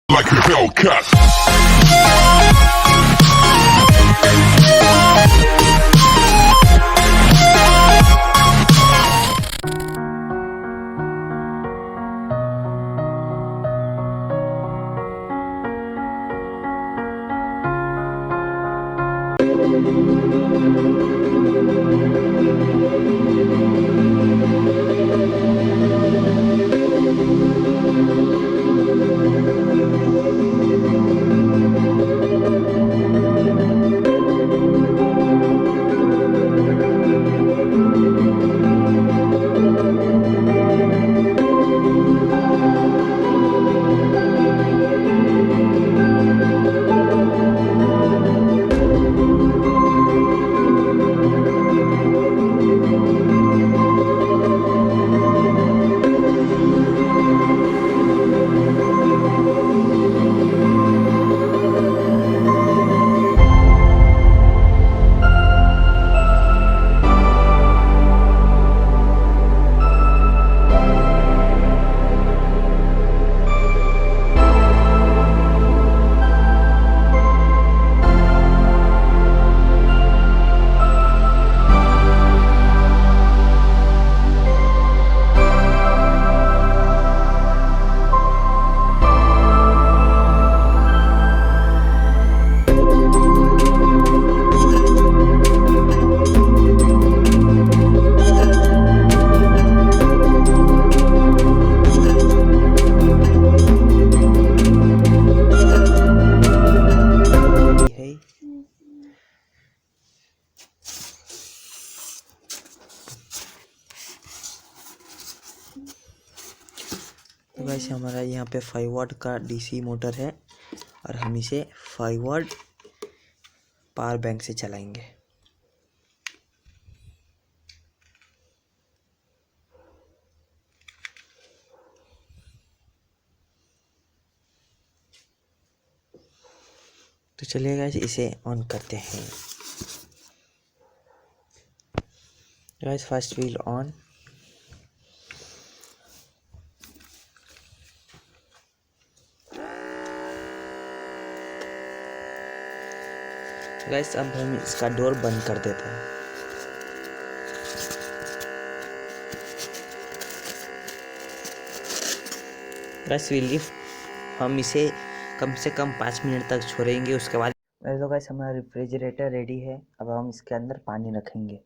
like a Hellcat. तो guys हमारा यहाँ पे 5 वाट का डीसी मोटर है और हम इसे 5 वाट पावर बैंक से चलाएंगे। तो चलिए गाइस इसे ऑन करते हैं। Guys first wheel on. Guys अब हम इसका डोर बंद कर देते हैं। गाइस हम इसे कम से कम 5 मिनट तक छोड़ेंगे। उसके बाद तो गाइस हमारा रेफ्रिजरेटर रेडी है। अब हम इसके अंदर पानी रखेंगे।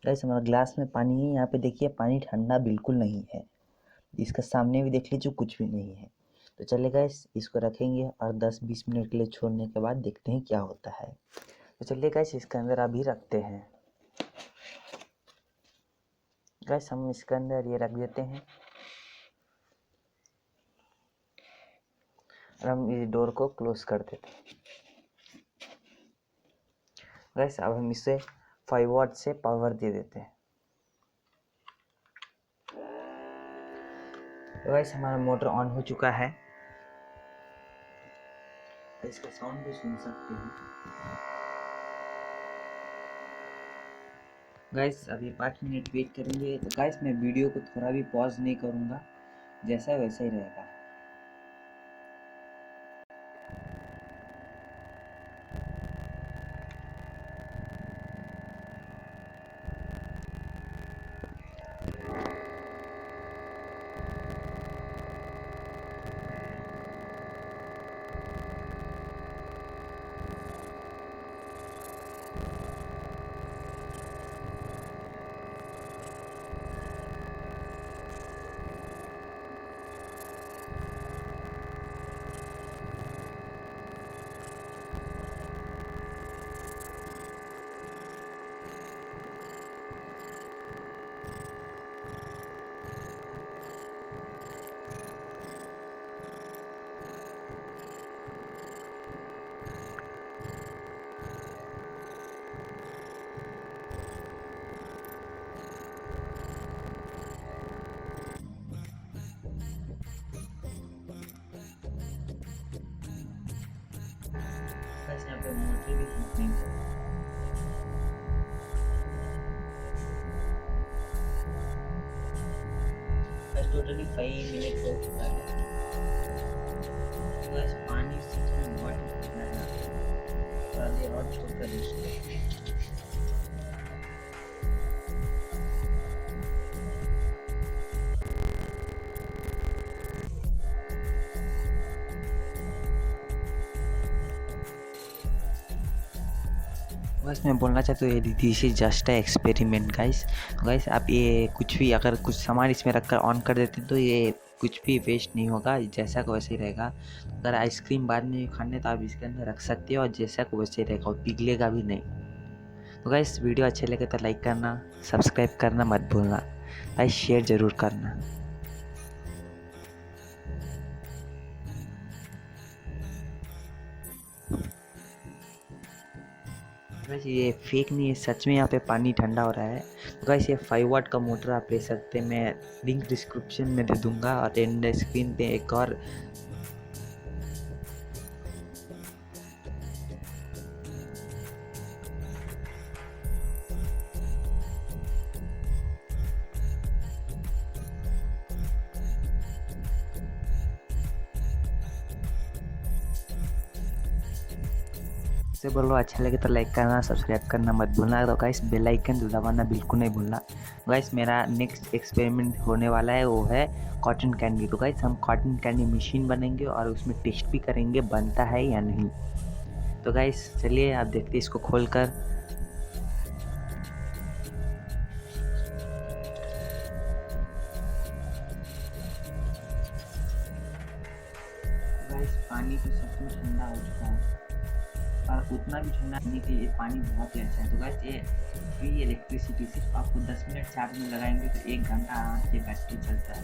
गाइस हमारा ग्लास में पानी है। यहाँ पे देखिए पानी ठंडा बिल्कुल नहीं है। इसका सामने भी देख लीजिए कुछ भी नहीं है। तो चलिए गाइस इसको रखेंगे और 10-20 मिनट के लिए छोड़ने के बाद देखते हैं क्या होता है। तो चलिए गाइस इसके अंदर अभी रखते हैं। गाइस हम इसके अंदर ये रख देते हैं और हम इस डोर को क्लोज कर देते हैं। गाइस अब हम इसे 5 वाट से पावर दे देते हैं। तो गाइस हमारा मोटर ऑन हो चुका है। इसका साउंड भी सुन सकते हैं। गाइस अभी 5 मिनट वेट करेंगे। तो गाइस मैं वीडियो को थोड़ा भी पॉज नहीं करूँगा, जैसा है वैसा ही रहेगा। गाइस यहाँ पे मोटर भी हीट नहीं कर रहा। टोटली 5 मिनट हो चुका है। गैस पानी सच में बहुत ही ठंडा है, थोड़ा देर और छोड़कर इसको। बस मैं बोलना चाहता हूँ, ये this is just a experiment guys. तो गाइस आप ये कुछ भी अगर कुछ सामान इसमें रखकर ऑन कर देते तो ये कुछ भी वेस्ट नहीं होगा, जैसा को वैसे ही रहेगा। अगर आइसक्रीम बाद में खाने तो आप इसके अंदर रख सकते हो और जैसा को वैसे ही रहेगा और पिघलेगा भी नहीं। तो गाइस वीडियो अच्छे लगे तो लाइक करना, सब्सक्राइब करना मत भूलना, गाइस शेयर ज़रूर करना। वैसे ये फेक नहीं है, सच में यहाँ पे पानी ठंडा हो रहा है। तो गाइस ये 5 वाट का मोटर आप ले सकते हैं, मैं लिंक डिस्क्रिप्शन में दे दूंगा और एंड स्क्रीन पे एक और से बोलो अच्छा लगे तो लाइक करना, सब्सक्राइब करना मत भूलना। तो गाइस बेल आइकन दबाना बिल्कुल नहीं भूलना। गाइस मेरा नेक्स्ट एक्सपेरिमेंट होने वाला है, वो है कॉटन कैंडी। तो गाइस हम कॉटन कैंडी मशीन बनेंगे और उसमें टेस्ट भी करेंगे बनता है या नहीं। तो गाइस चलिए आप देखते हैं इसको खोलकर। गाइस पानी तो सच में ठंडा हो चुका है और उतना भी ठंडा नहीं कि ये पानी बहुत ही अच्छा है। तो गाइस ये फ्री इलेक्ट्रिसिटी, सिर्फ आपको 10 मिनट चार्ज में लगाएंगे तो 1 घंटा आराम से बैटरी चलता है।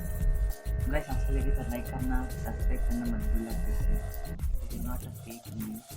गाइस अच्छा लगे तो लाइक करना, सब्सक्राइब करना मत भूलना। फिर से नॉट अ फेक न्यूज़।